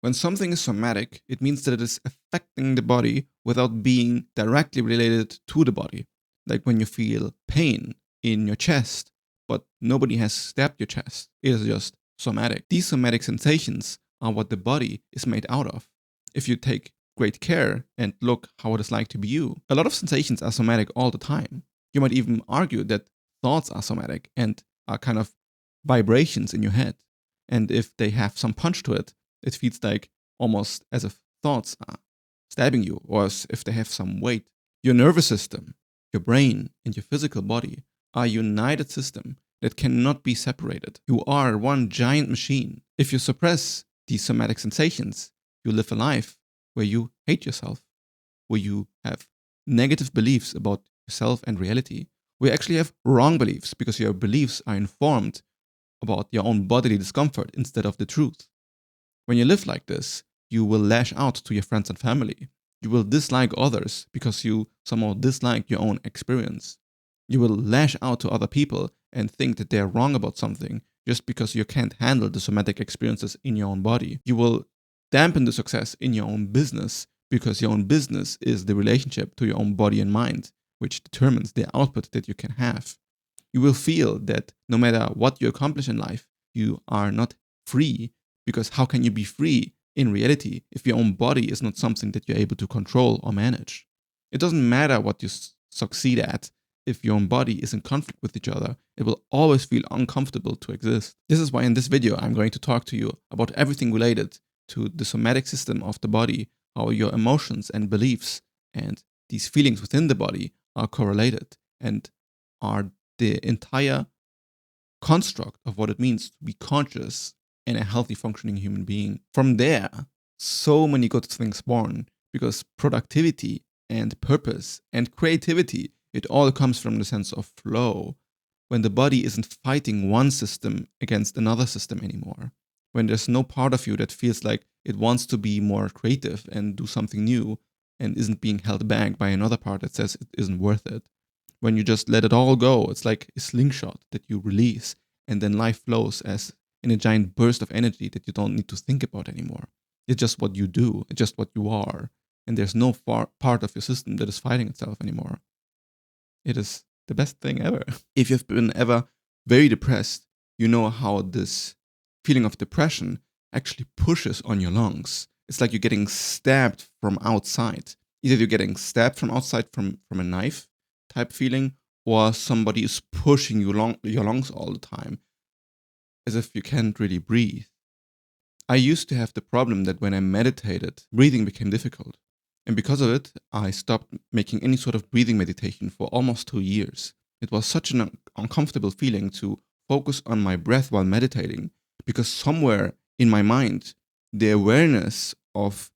When something is somatic, it means that it is affecting the body without being directly related to the body. Like when you feel pain in your chest, but nobody has stabbed your chest. It is just somatic. These somatic sensations are what the body is made out of. If you take great care and look how it is like to be you, a lot of sensations are somatic all the time. You might even argue that thoughts are somatic and are kind of vibrations in your head. And if they have some punch to it, it feels like almost as if thoughts are stabbing you, or as if they have some weight. Your nervous system, your brain, and your physical body are a united system that cannot be separated. You are one giant machine. If you suppress these somatic sensations, you live a life where you hate yourself, where you have negative beliefs about yourself and reality, where you actually have wrong beliefs because your beliefs are informed about your own bodily discomfort instead of the truth. When you live like this, you will lash out to your friends and family. You will dislike others because you somehow dislike your own experience. You will lash out to other people and think that they're wrong about something just because you can't handle the somatic experiences in your own body. You will dampen the success in your own business because your own business is the relationship to your own body and mind, which determines the output that you can have. You will feel that no matter what you accomplish in life, you are not free, because how can you be free in reality if your own body is not something that you're able to control or manage? It doesn't matter what you succeed at. If your own body is in conflict with each other, it will always feel uncomfortable to exist. This is why in this video I'm going to talk to you about everything related to the somatic system of the body, how your emotions and beliefs and these feelings within the body are correlated and are the entire construct of what it means to be conscious and a healthy functioning human being. From there, so many good things born, because productivity and purpose and creativity, it all comes from the sense of flow. When the body isn't fighting one system against another system anymore, when there's no part of you that feels like it wants to be more creative and do something new and isn't being held back by another part that says it isn't worth it. When you just let it all go, it's like a slingshot that you release, and then life flows as in a giant burst of energy that you don't need to think about anymore. It's just what you do, it's just what you are, and there's no part of your system that is fighting itself anymore. It is the best thing ever. If you've been ever very depressed, you know how this feeling of depression actually pushes on your lungs. It's like you're getting stabbed from outside. Either you're getting stabbed from outside from a knife type feeling, or somebody is pushing your lungs all the time, as if you can't really breathe. I used to have the problem that when I meditated, breathing became difficult. And because of it, I stopped making any sort of breathing meditation for almost 2 years. It was such an uncomfortable feeling to focus on my breath while meditating, because somewhere in my mind, the awareness of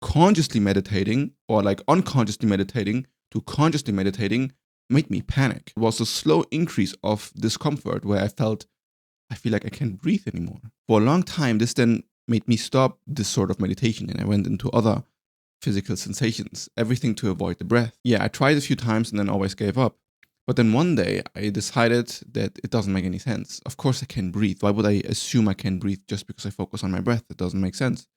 consciously meditating, or like unconsciously meditating to consciously meditating, made me panic. It was a slow increase of discomfort where I feel like I can't breathe anymore. For a long time, this then made me stop this sort of meditation, and I went into other physical sensations, everything to avoid the breath. Yeah, I tried a few times and then always gave up. But then one day I decided that it doesn't make any sense. Of course I can breathe. Why would I assume I can breathe just because I focus on my breath? It doesn't make sense.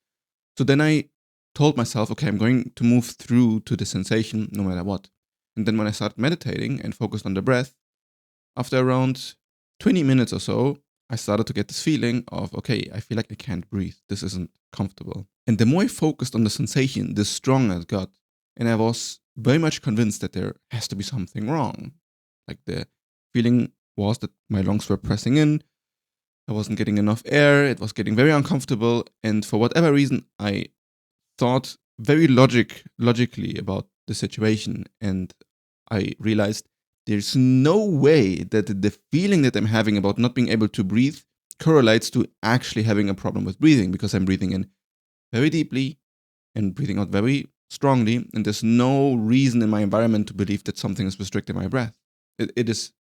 So then I told myself, okay, I'm going to move through to the sensation no matter what. And then when I started meditating and focused on the breath, after around 20 minutes or so, I started to get this feeling of, okay, I feel like I can't breathe. This isn't comfortable. And the more I focused on the sensation, the stronger it got. And I was very much convinced that there has to be something wrong. Like the feeling was that my lungs were pressing in. I wasn't getting enough air. It was getting very uncomfortable. And for whatever reason, I thought very logically about the situation. And I realized there's no way that the feeling that I'm having about not being able to breathe correlates to actually having a problem with breathing, because I'm breathing in very deeply and breathing out very strongly, and there's no reason in my environment to believe that something is restricting my breath. It is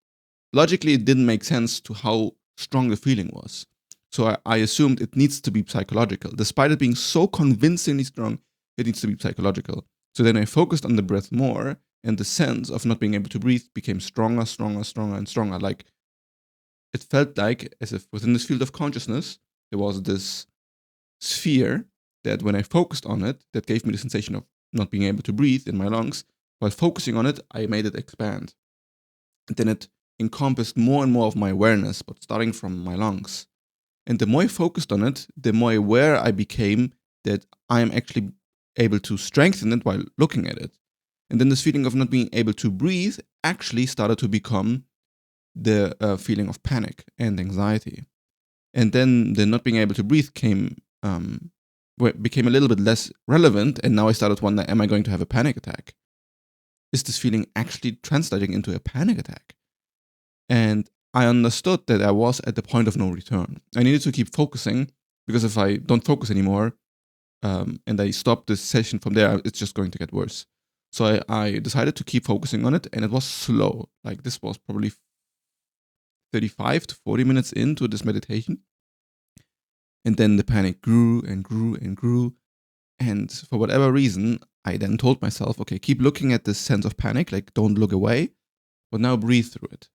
logically, it didn't make sense to how strong the feeling was. So I assumed it needs to be psychological. Despite it being so convincingly strong, it needs to be psychological. So then I focused on the breath more, and the sense of not being able to breathe became stronger, and stronger. Like, it felt like as if within this field of consciousness, there was this sphere that when I focused on it, that gave me the sensation of not being able to breathe in my lungs. While focusing on it, I made it expand. And then it encompassed more and more of my awareness, but starting from my lungs. And the more I focused on it, the more aware I became that I am actually able to strengthen it while looking at it. And then this feeling of not being able to breathe actually started to become the feeling of panic and anxiety. And then the not being able to breathe became a little bit less relevant. And now I started wondering, am I going to have a panic attack? Is this feeling actually translating into a panic attack? And I understood that I was at the point of no return. I needed to keep focusing, because if I don't focus anymore and I stop this session from there, it's just going to get worse. So I decided to keep focusing on it, and it was slow. Like, this was probably 35 to 40 minutes into this meditation. And then the panic grew and grew and grew. And for whatever reason, I then told myself, okay, keep looking at this sense of panic, like don't look away, but now breathe through it.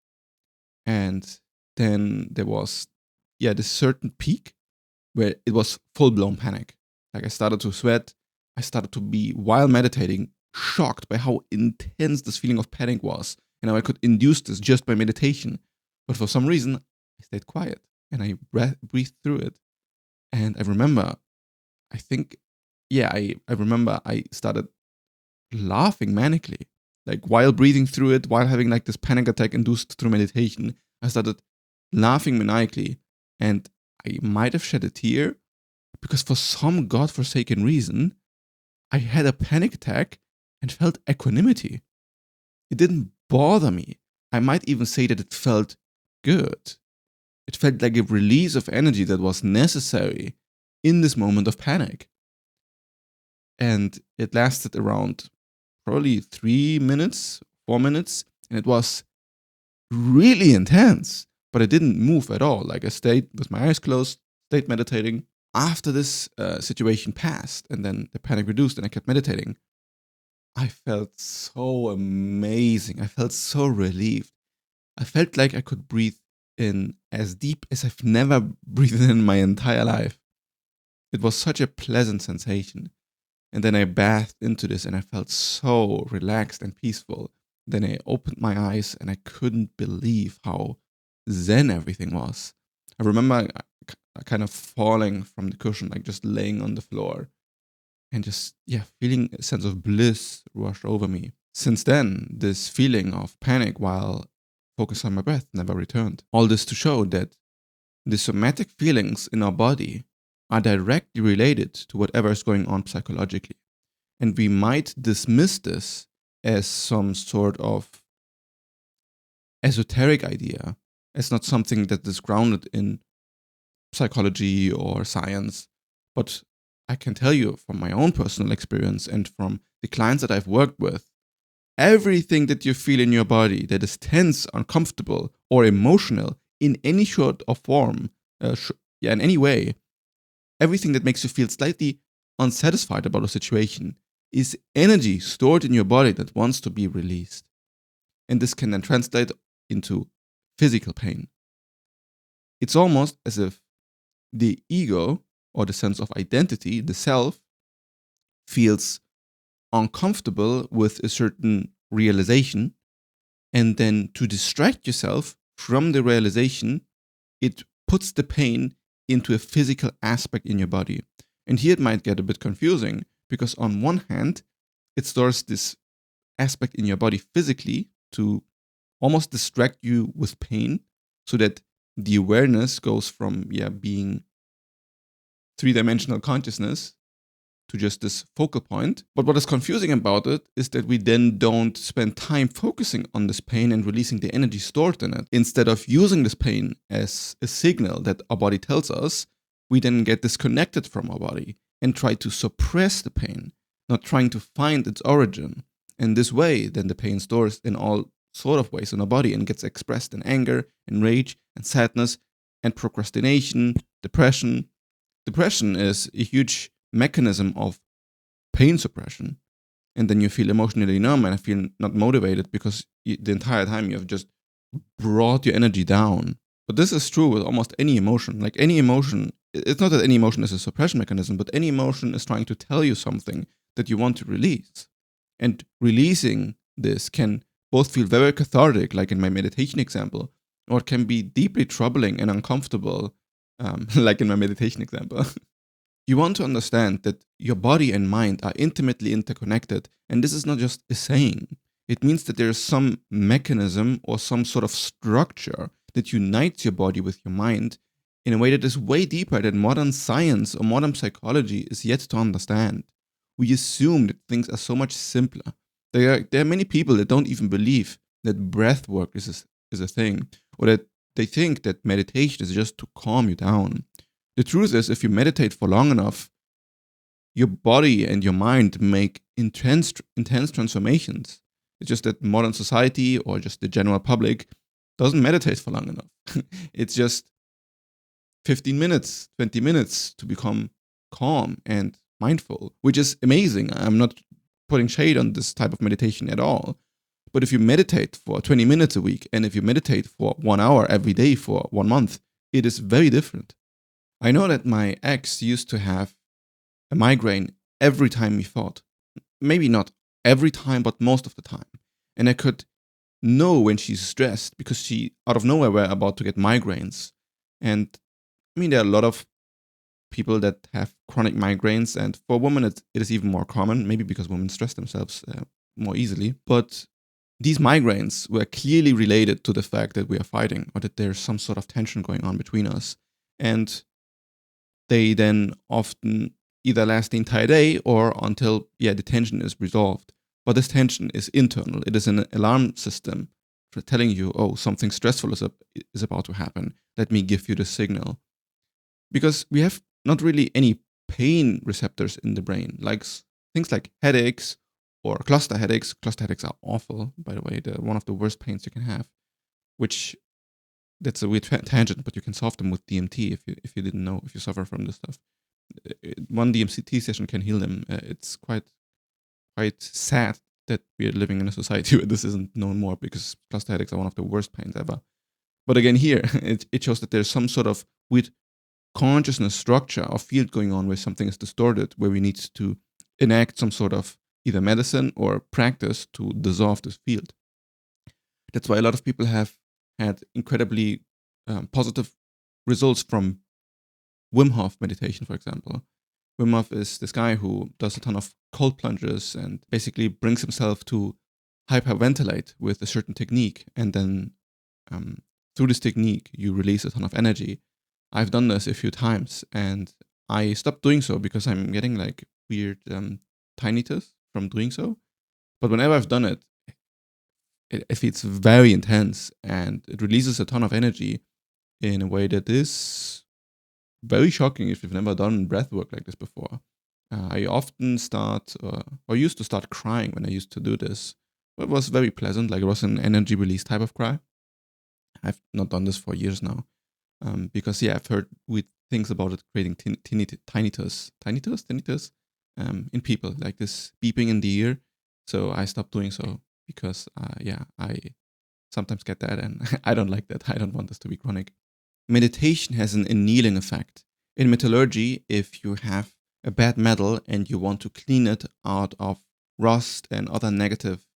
And then there was, this certain peak where it was full-blown panic. Like, I started to sweat. I started to be, while meditating, shocked by how intense this feeling of panic was, and how I could induce this just by meditation. But for some reason, I stayed quiet and I breathed through it. And I remember, I remember I started laughing manically. Like, while breathing through it, while having like this panic attack induced through meditation, I started laughing maniacally. And I might have shed a tear because for some godforsaken reason, I had a panic attack and felt equanimity. It didn't bother me. I might even say that it felt good. It felt like a release of energy that was necessary in this moment of panic. And it lasted around probably 3 minutes, 4 minutes, and it was really intense, but I didn't move at all. Like, I stayed with my eyes closed, stayed meditating. After this situation passed and then the panic reduced and I kept meditating, I felt so amazing. I felt so relieved. I felt like I could breathe in as deep as I've never breathed in my entire life. It was such a pleasant sensation. And then I bathed into this and I felt so relaxed and peaceful. Then I opened my eyes and I couldn't believe how zen everything was. I remember kind of falling from the cushion, like just laying on the floor and just, feeling a sense of bliss rush over me. Since then, this feeling of panic while focused on my breath never returned. All this to show that the somatic feelings in our body are directly related to whatever is going on psychologically. And we might dismiss this as some sort of esoteric idea, as not something that is grounded in psychology or science. But I can tell you from my own personal experience and from the clients that I've worked with, everything that you feel in your body that is tense, uncomfortable, or emotional in any sort of form, in any way, everything that makes you feel slightly unsatisfied about a situation is energy stored in your body that wants to be released. And this can then translate into physical pain. It's almost as if the ego, or the sense of identity, the self, feels uncomfortable with a certain realization, and then to distract yourself from the realization, it puts the pain into a physical aspect in your body. And here it might get a bit confusing, because on one hand, it stores this aspect in your body physically to almost distract you with pain, so that the awareness goes from being three-dimensional consciousness to just this focal point. But what is confusing about it is that we then don't spend time focusing on this pain and releasing the energy stored in it. Instead of using this pain as a signal that our body tells us, we then get disconnected from our body and try to suppress the pain, not trying to find its origin. And this way, then the pain stores in all sort of ways in our body and gets expressed in anger, and rage, and sadness, and procrastination, depression. Depression is a huge mechanism of pain suppression. And then you feel emotionally numb and feel not motivated because the entire time you have just brought your energy down. But this is true with almost any emotion. Like any emotion, it's not that any emotion is a suppression mechanism, but any emotion is trying to tell you something that you want to release. And releasing this can both feel very cathartic, like in my meditation example, or it can be deeply troubling and uncomfortable, like in my meditation example. You want to understand that your body and mind are intimately interconnected, and this is not just a saying. It means that there is some mechanism or some sort of structure that unites your body with your mind in a way that is way deeper than modern science or modern psychology is yet to understand. We assume that things are so much simpler. There are many people that don't even believe that breath work is a thing, or that they think that meditation is just to calm you down. The truth is, if you meditate for long enough, your body and your mind make intense transformations. It's just that modern society or just the general public doesn't meditate for long enough. It's just 15 minutes, 20 minutes to become calm and mindful, which is amazing. I'm not putting shade on this type of meditation at all. But if you meditate for 20 minutes a week, and if you meditate for 1 hour every day for 1 month, it is very different. I know that my ex used to have a migraine every time we fought. Maybe not every time, but most of the time. And I could know when she's stressed because she, out of nowhere, were about to get migraines. And I mean, there are a lot of people that have chronic migraines, and for women, it is even more common, maybe because women stress themselves more easily. But these migraines were clearly related to the fact that we are fighting or that there's some sort of tension going on between us. And they then often either last the entire day or until the tension is resolved. But this tension is internal. It is an alarm system for telling you, oh, something stressful is about to happen. Let me give you the signal. Because we have not really any pain receptors in the brain, like things like headaches or cluster headaches. Cluster headaches are awful, by the way. They're one of the worst pains you can have, which that's a weird tangent, but you can solve them with DMT if you didn't know, if you suffer from this stuff. One DMT session can heal them. It's quite sad that we are living in a society where this isn't known more, because cluster headaches are one of the worst pains ever. But again, here it shows that there's some sort of weird consciousness structure or field going on where something is distorted, where we need to enact some sort of either medicine or practice to dissolve this field. That's why a lot of people have had incredibly positive results from Wim Hof meditation, for example. Wim Hof is this guy who does a ton of cold plunges and basically brings himself to hyperventilate with a certain technique. And then through this technique, you release a ton of energy. I've done this a few times, and I stopped doing so because I'm getting like weird tinnitus from doing so. But whenever I've done it, it feels very intense, and it releases a ton of energy in a way that is very shocking if you've never done breath work like this before. I often or used to start crying when I used to do this. It was very pleasant, like it was an energy release type of cry. I've not done this for years now. Because I've heard weird things about it creating tinnitus in people, like this beeping in the ear. So I stopped doing so because I sometimes get that, and I don't like that. I don't want this to be chronic. Meditation has an annealing effect. In metallurgy, if you have a bad metal and you want to clean it out of rust and other negative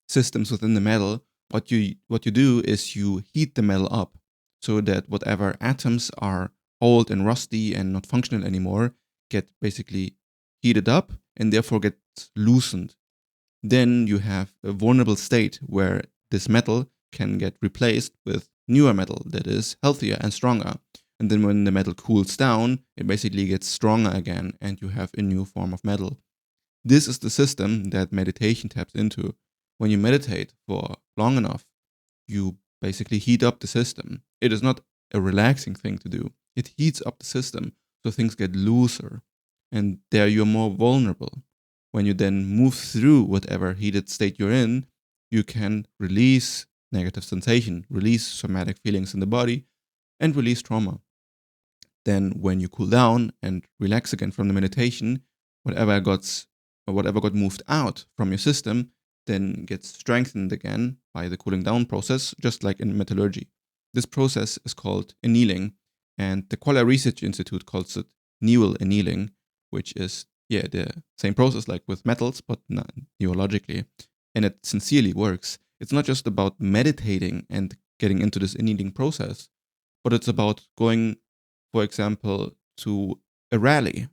systems within the metal, what you do is you heat the metal up so that whatever atoms are old and rusty and not functional anymore get basically heated up and therefore get loosened. Then you have a vulnerable state where this metal can get replaced with newer metal that is healthier and stronger. And then when the metal cools down, it basically gets stronger again, and you have a new form of metal. This is the system that meditation taps into. When you meditate for long enough, you basically heat up the system. It is not a relaxing thing to do. It heats up the system so things get looser, and there you're more vulnerable. When you then move through whatever heated state you're in, you can release negative sensation, release somatic feelings in the body, and release trauma. Then when you cool down and relax again from the meditation, whatever got moved out from your system then gets strengthened again by the cooling down process, just like in metallurgy. This process is called annealing, and the Kuala Research Institute calls it neural annealing, which is the same process like with metals, but not neurologically, and it sincerely works. It's not just about meditating and getting into this annealing process, but it's about going, for example, to a rally,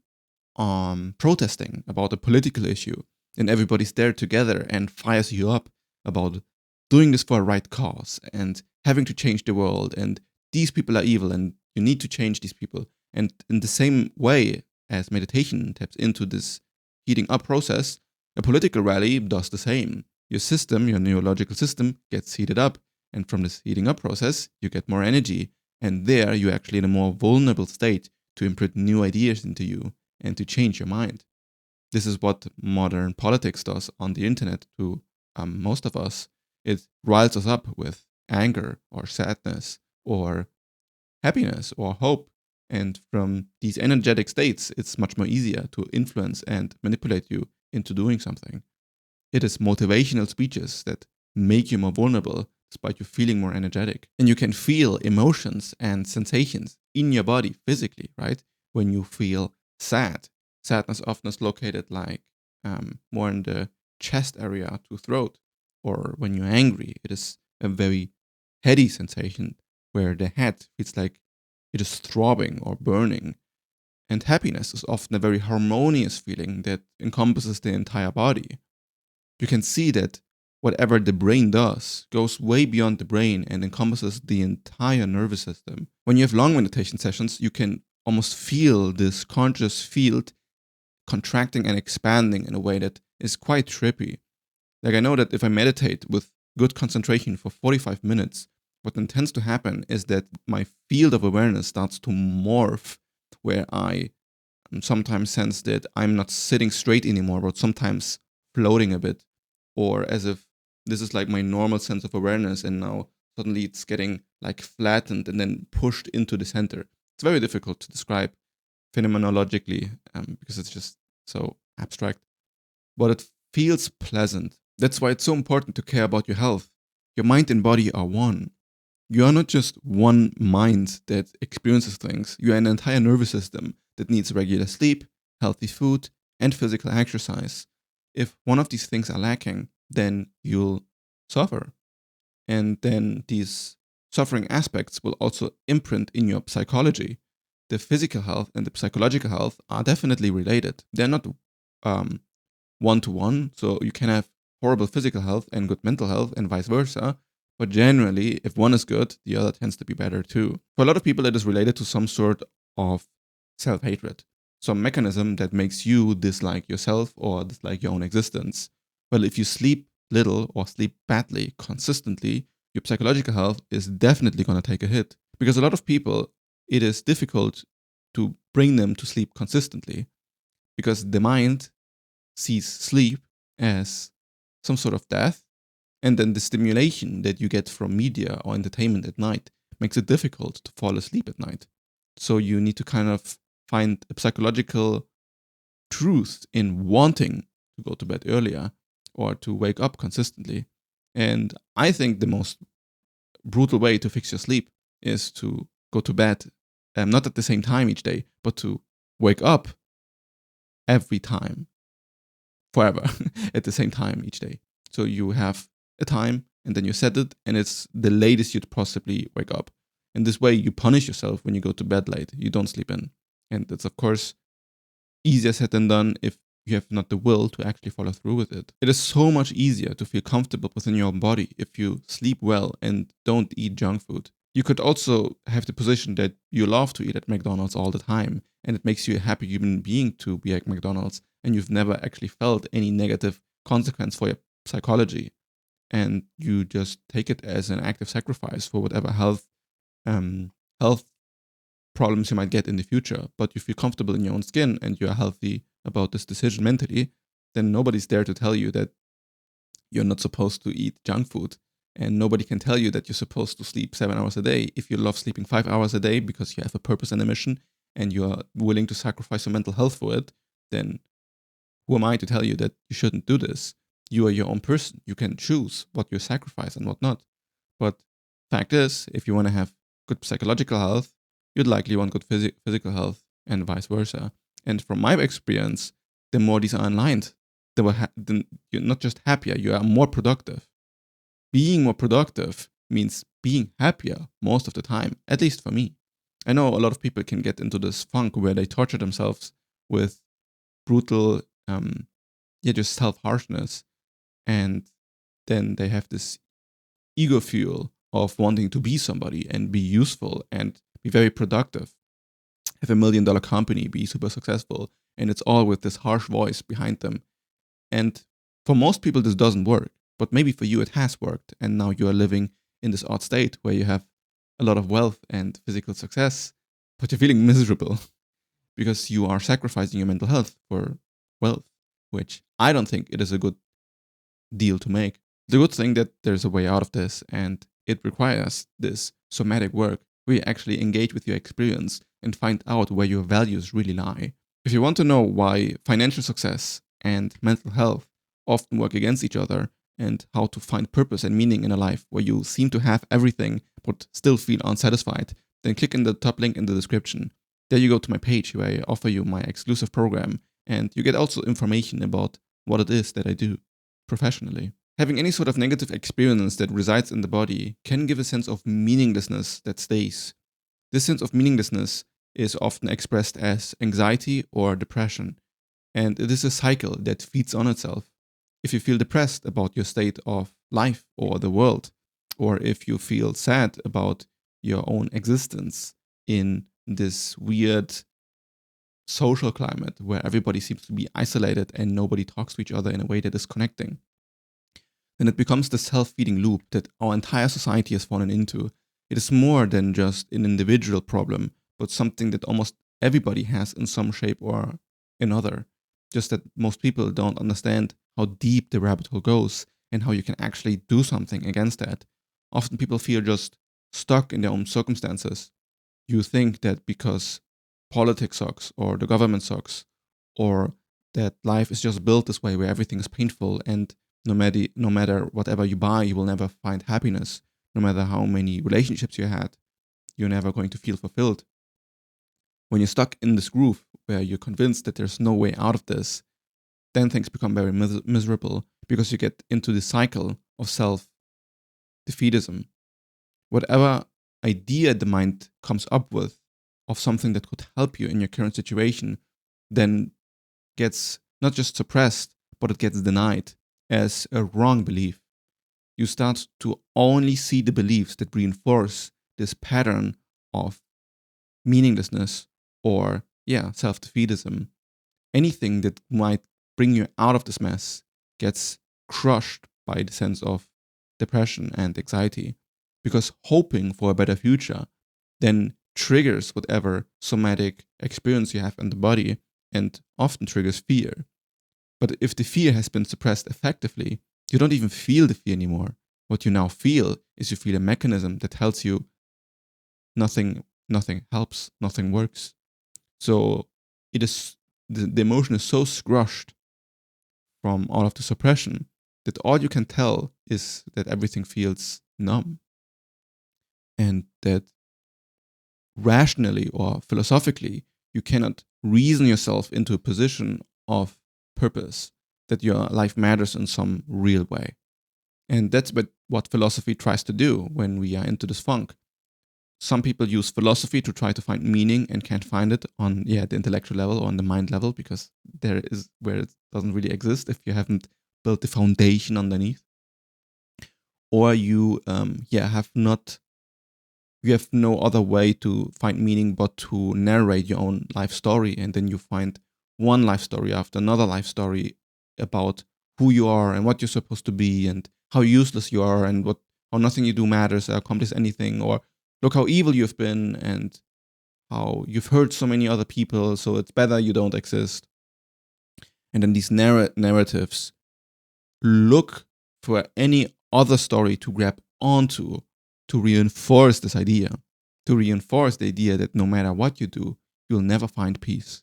protesting about a political issue, and everybody's there together and fires you up about doing this for a right cause and having to change the world, and these people are evil and you need to change these people. And in the same way as meditation taps into this heating up process, a political rally does the same. Your system, your neurological system, gets heated up, and from this heating up process, you get more energy, and there you're actually in a more vulnerable state to imprint new ideas into you and to change your mind. This is what modern politics does on the internet to most of us. It riles us up with anger or sadness or happiness or hope. And from these energetic states, it's much more easier to influence and manipulate you into doing something. It is motivational speeches that make you more vulnerable despite you feeling more energetic. And you can feel emotions and sensations in your body physically, right? When you feel sad. Sadness often is located like more in the chest area to throat. Or when you're angry, it is a very heady sensation where the head feels like it is throbbing or burning. And happiness is often a very harmonious feeling that encompasses the entire body. You can see that whatever the brain does goes way beyond the brain and encompasses the entire nervous system. When you have long meditation sessions, you can almost feel this conscious field contracting and expanding in a way that is quite trippy. Like I know that if I meditate with good concentration for 45 minutes, what then tends to happen is that my field of awareness starts to morph, where I sometimes sense that I'm not sitting straight anymore, but sometimes floating a bit, or as if this is like my normal sense of awareness, and now suddenly it's getting like flattened and then pushed into the center. It's very difficult to describe phenomenologically because it's just so abstract, but it feels pleasant. That's why it's so important to care about your health. Your mind and body are one. You are not just one mind that experiences things. You are an entire nervous system that needs regular sleep, healthy food, and physical exercise. If one of these things are lacking, then you'll suffer. And then these suffering aspects will also imprint in your psychology. The physical health and the psychological health are definitely related. They're not one to one. So you can have horrible physical health and good mental health and vice versa. But generally, if one is good, the other tends to be better too. For a lot of people, it is related to some sort of self-hatred, some mechanism that makes you dislike yourself or dislike your own existence. Well, if you sleep little or sleep badly consistently, your psychological health is definitely going to take a hit. Because a lot of people, it is difficult to bring them to sleep consistently because the mind sees sleep as some sort of death. And then the stimulation that you get from media or entertainment at night makes it difficult to fall asleep at night. So you need to kind of find a psychological truth in wanting to go to bed earlier or to wake up consistently. And I think the most brutal way to fix your sleep is to go to bed, not at the same time each day, but to wake up every time, forever, at the same time each day. So you have a time and then you set it, and it's the latest you'd possibly wake up. And this way you punish yourself when you go to bed late. You don't sleep in. And it's, of course, easier said than done if you have not the will to actually follow through with it. It is so much easier to feel comfortable within your own body if you sleep well and don't eat junk food. You could also have the position that you love to eat at McDonald's all the time, and it makes you a happy human being to be at McDonald's, and you've never actually felt any negative consequence for your psychology. And you just take it as an active sacrifice for whatever health problems you might get in the future. But you feel comfortable in your own skin and you're healthy about this decision mentally, then nobody's there to tell you that you're not supposed to eat junk food. And nobody can tell you that you're supposed to sleep 7 hours a day. If you love sleeping 5 hours a day because you have a purpose and a mission and you are willing to sacrifice your mental health for it, then who am I to tell you that you shouldn't do this? You are your own person. You can choose what you sacrifice and what not. But Fact is, if you want to have good psychological health, you'd likely want good physical health, and vice versa. And from my experience, the more these are aligned, then you're not just happier, you are more productive. Being more productive means being happier most of the time, at least for me. I know a lot of people can get into this funk where they torture themselves with brutal, just self harshness, and then they have this ego fuel of wanting to be somebody and be useful and be very productive, have $1 million company, be super successful, and it's all with this harsh voice behind them. And for most people, this doesn't work, but maybe for you it has worked, and now you are living in this odd state where you have a lot of wealth and physical success, but you're feeling miserable because you are sacrificing your mental health for wealth, which I don't think it is a good deal to make. The good thing that there's a way out of this, and it requires this somatic work where you actually engage with your experience and find out where your values really lie. If you want to know why financial success and mental health often work against each other, and how to find purpose and meaning in a life where you seem to have everything but still feel unsatisfied, then click in the top link in the description. There you go to my page where I offer you my exclusive program, and you get also information about what it is that I do professionally. Having any sort of negative experience that resides in the body can give a sense of meaninglessness that stays. This sense of meaninglessness is often expressed as anxiety or depression, and it is a cycle that feeds on itself. If you feel depressed about your state of life or the world, or if you feel sad about your own existence in this weird social climate where everybody seems to be isolated and nobody talks to each other in a way that is connecting, then it becomes the self-feeding loop that our entire society has fallen into. It is more than just an individual problem, but something that almost everybody has in some shape or another. Just that most people don't understand how deep the rabbit hole goes and how you can actually do something against that. Often people feel just stuck in their own circumstances. You think that because politics sucks or the government sucks, or that life is just built this way where everything is painful, and no matter whatever you buy, you will never find happiness. No matter how many relationships you had, you're never going to feel fulfilled. When you're stuck in this groove where you're convinced that there's no way out of this, then things become very miserable because you get into the cycle of self-defeatism. Whatever idea the mind comes up with of something that could help you in your current situation then gets not just suppressed, but it gets denied as a wrong belief. You start to only see the beliefs that reinforce this pattern of meaninglessness or, self-defeatism. Anything that might bring you out of this mess gets crushed by the sense of depression and anxiety, because hoping for a better future then triggers whatever somatic experience you have in the body and often triggers fear. But if the fear has been suppressed effectively, you don't even feel the fear anymore. What you now feel is you feel a mechanism that tells you nothing helps, nothing works. So the emotion is so crushed from all of the suppression that all you can tell is that everything feels numb, and that rationally or philosophically you cannot reason yourself into a position of purpose, that your life matters in some real way. And that's what philosophy tries to do when we are into this funk. Some people use philosophy to try to find meaning and can't find it on the intellectual level or on the mind level, because there is where it doesn't really exist if you haven't built the foundation underneath. Or you have no other way to find meaning but to narrate your own life story, and then you find one life story after another life story about who you are and what you're supposed to be and how useless you are and how nothing you do matters or accomplishes anything, or look how evil you've been and how you've hurt so many other people, so it's better you don't exist. And then these narratives look for any other story to grab onto to reinforce this idea, to reinforce the idea that no matter what you do, you'll never find peace.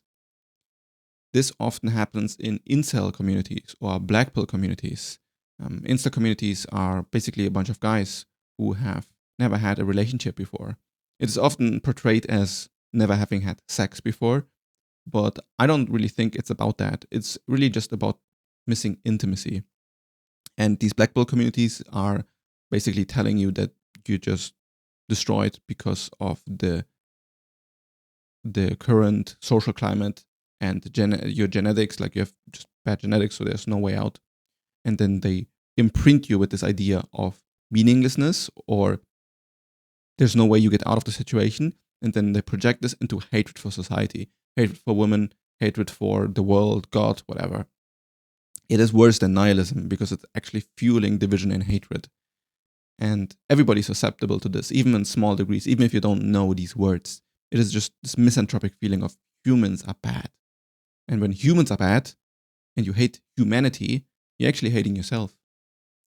This often happens in incel communities or black pill communities. Incel communities are basically a bunch of guys who have never had a relationship before. It is often portrayed as never having had sex before, but I don't really think it's about that. It's really just about missing intimacy. And these black pill communities are basically telling you that you just destroyed because of the current social climate and your genetics. Like, you have just bad genetics, so there's no way out. And then they imprint you with this idea of meaninglessness, or there's no way you get out of the situation. And then they project this into hatred for society, hatred for women, hatred for the world, God, whatever. It is worse than nihilism because it's actually fueling division and hatred. And everybody's susceptible to this, even in small degrees, even if you don't know these words. It is just this misanthropic feeling of humans are bad. And when humans are bad and you hate humanity, you're actually hating yourself.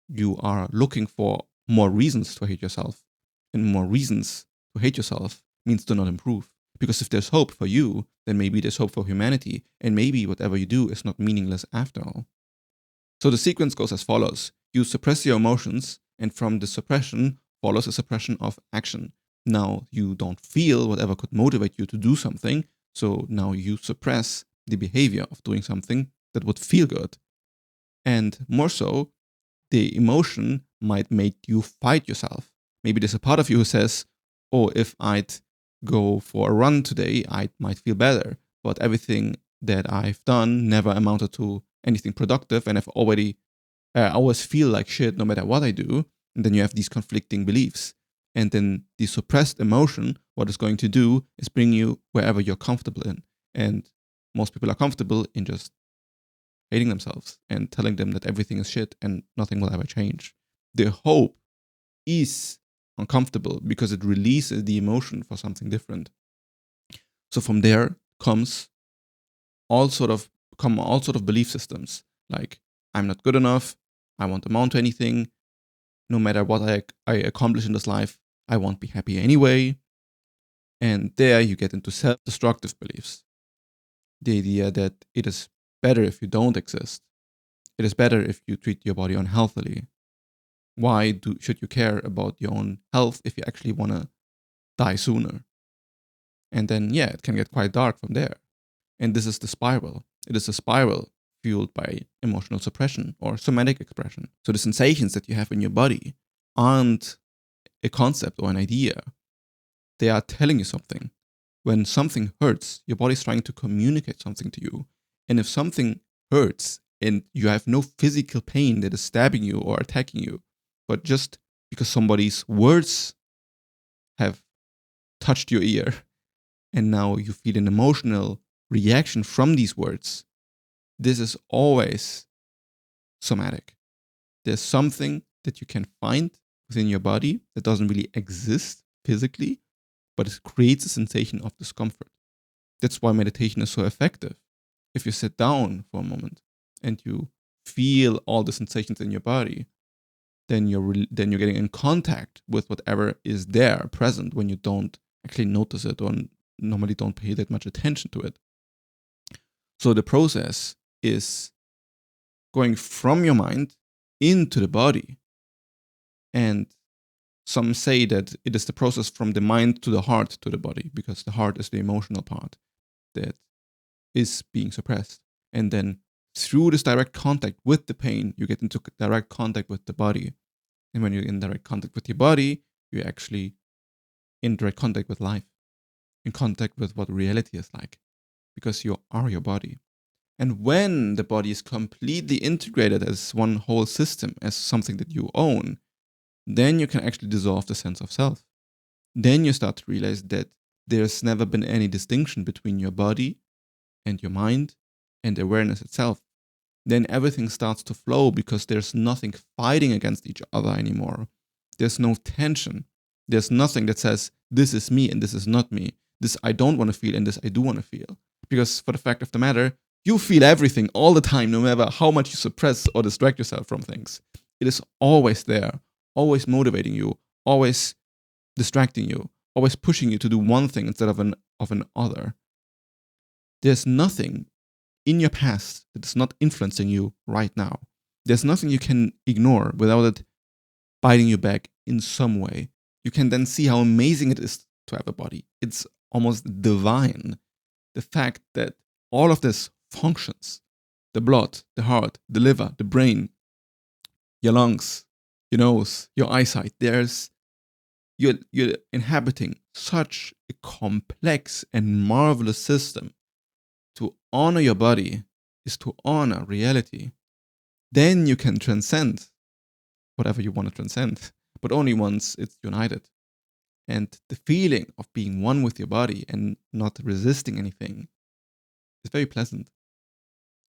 You are looking for more reasons to hate yourself. And more reasons to hate yourself means to not improve. Because if there's hope for you, then maybe there's hope for humanity. And maybe whatever you do is not meaningless after all. So the sequence goes as follows. You suppress your emotions, and from the suppression follows a suppression of action. Now you don't feel whatever could motivate you to do something, so now you suppress the behavior of doing something that would feel good. And more so, the emotion might make you fight yourself. Maybe there's a part of you who says, oh, if I'd go for a run today, I might feel better. But everything that I've done never amounted to anything productive, and I always feel like shit no matter what I do. And then you have these conflicting beliefs. And then the suppressed emotion, what it's going to do is bring you wherever you're comfortable in. And most people are comfortable in just hating themselves and telling them that everything is shit and nothing will ever change. The hope is uncomfortable because it releases the emotion for something different. So from there comes all sort of belief systems, like I'm not good enough, I won't amount to anything, no matter what I accomplish in this life, I won't be happy anyway. And there you get into self-destructive beliefs. The idea that it is better if you don't exist. It is better if you treat your body unhealthily. Why should you care about your own health if you actually want to die sooner? And then, yeah, it can get quite dark from there. And this is the spiral. It is a spiral fueled by emotional suppression or somatic expression. So the sensations that you have in your body aren't a concept or an idea. They are telling you something. When something hurts, your body's trying to communicate something to you. And if something hurts and you have no physical pain that is stabbing you or attacking you, but just because somebody's words have touched your ear and now you feel an emotional reaction from these words, this is always somatic. There's something that you can find within your body that doesn't really exist physically, but it creates a sensation of discomfort. That's why meditation is so effective. If you sit down for a moment and you feel all the sensations in your body, then you're getting in contact with whatever is there present when you don't actually notice it or normally don't pay that much attention to it. So the process is going from your mind into the body. And some say that it is the process from the mind to the heart to the body, because the heart is the emotional part that is being suppressed. And then through this direct contact with the pain, you get into direct contact with the body. And when you're in direct contact with your body, you're actually in direct contact with life, in contact with what reality is like, because you are your body. And when the body is completely integrated as one whole system, as something that you own, then you can actually dissolve the sense of self. Then you start to realize that there's never been any distinction between your body and your mind and awareness itself. Then everything starts to flow because there's nothing fighting against each other anymore. There's no tension. There's nothing that says, this is me and this is not me. This I don't want to feel and this I do want to feel. Because for the fact of the matter, you feel everything all the time, no matter how much you suppress or distract yourself from things. It is always there, always motivating you, always distracting you, always pushing you to do one thing instead of an other. There's nothing in your past that is not influencing you right now. There's nothing you can ignore without it biting you back in some way. you can then see how amazing it is to have a body. It's almost divine. The fact that all of this functions, the blood, the heart, the liver, the brain, your lungs, your nose, your eyesight, you're inhabiting such a complex and marvelous system. To honor your body is to honor reality. Then you can transcend whatever you want to transcend, but only once it's united. And the feeling of being one with your body and not resisting anything is very pleasant.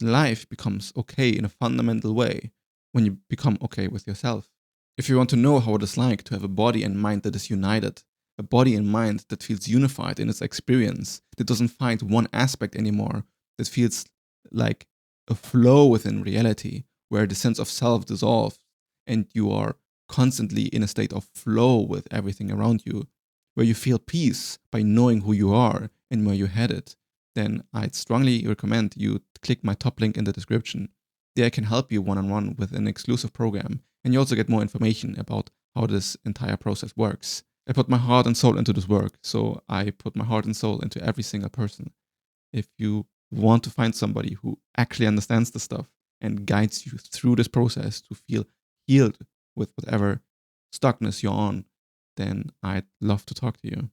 Life becomes okay in a fundamental way when you become okay with yourself. If you want to know how it is like to have a body and mind that is united, a body and mind that feels unified in its experience, that doesn't find one aspect anymore, that feels like a flow within reality, where the sense of self dissolves and you are constantly in a state of flow with everything around you, where you feel peace by knowing who you are and where you're headed, then I'd strongly recommend you click my top link in the description. There I can help you one-on-one with an exclusive program, and you also get more information about how this entire process works. I put my heart and soul into this work, so I put my heart and soul into every single person. If you want to find somebody who actually understands the stuff and guides you through this process to feel healed with whatever stuckness you're on, then I'd love to talk to you.